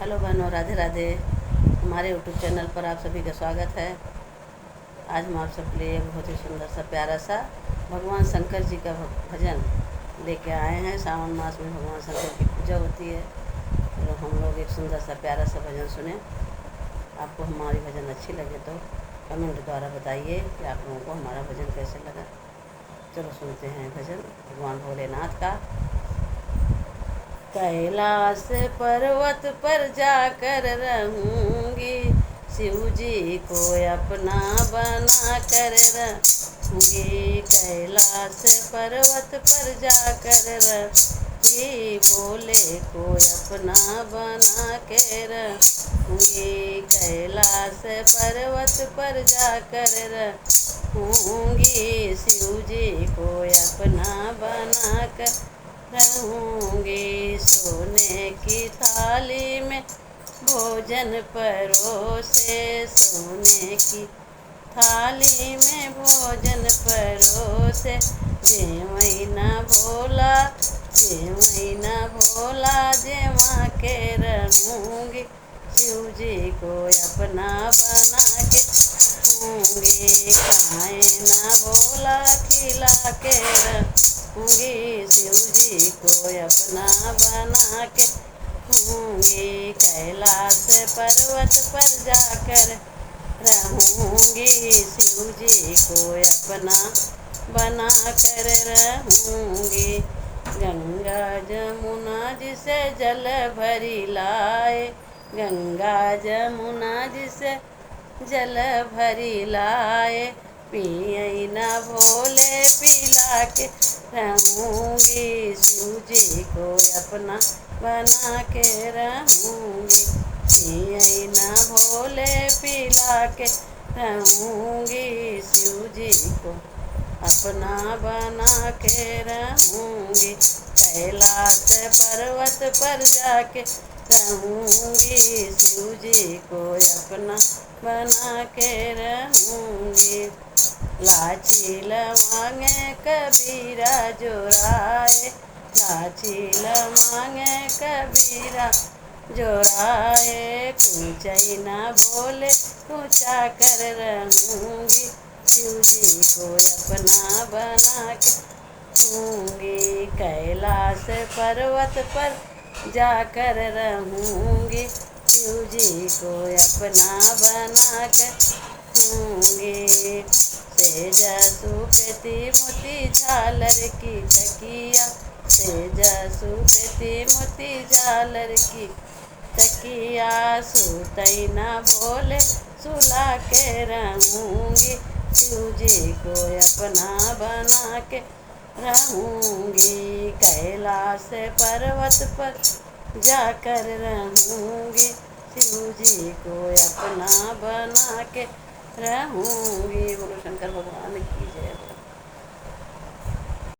Hello बहनों, राधे राधे। हमारे YouTube channel पर आप सभी का स्वागत है। आज हम आप सबके लिए बहुत ही सुंदर सा प्यारा सा भगवान शंकर जी का भजन लेके आए हैं। सावन मास में भगवान शंकर की पूजा होती है, तो हम लोग एक सुंदर सा प्यारा सा भजन सुने। आपको हमारी भजन अच्छी लगे तो कमेंट द्वारा बताइए कि आप लोगों को हमारा भजन कैसे लगा। चलो सुनते हैं भजन भगवान भोलेनाथ का। कैलाश पर्वत पर जाकर रहूँगी, शिव जी को अपना बना कर रहूँगी। कैलाश पर्वत पर जाकर रहूँगी, भोले को अपना बना के रहूँगी। कैलाश पर्वत पर जाकर रहूँगी, शिव जी को अपना बना कर रहूँगी। सोने की थाली में भोजन परोसे, सोने की थाली में भोजन परोसे। जेवई न भोला, जेवई न भोला, जेवा के रहूँगी, शिव जी को अपना बना के रहूँगी। खाए न भोला, खिला के रहूँगी, शिव जी को अपना बना के रहूँगी। कैलाश पर्वत पर जाकर रहूँगी, शिव जी को अपना बना कर रहूँगी। गंगा जमुना जिसे जल भरी लाए, गंगा जमुना जिसे जल भरी लाए। पियई न भोले, पिला के रहूँगी, शिव जी को अपना बना के रहूँगी। पियई न भोले, पिला के रहूँगी, शिव जी को अपना बना के रहूँगी। कैलाश पर्वत पर जाके रहूँगी, शिव जी को अपना बना के रहूँगी। लाची लवांगे कबीरा जोराए, लाची लवांगे कबीरा जोराए। कुचई न भोले, कुचा कर रहूँगी, शिव जी को अपना बना के रहूँगी। कैलाश पर्वत पर जाकर रहूँगी, शिव जी को अपना बना कर रहूँगी। सेज सुपेती मोती झालर की तकिया, सेज सुपेती मोती झालर की तकिया। सुतई न भोले, सुला के रहूँगी, शिव जी को अपना बना के रहूँगी। कैलाश पर्वत पर जाकर रहूँगी, शिव जी को अपना बना के रहूँगी। बोलो शंकर भगवान की जय।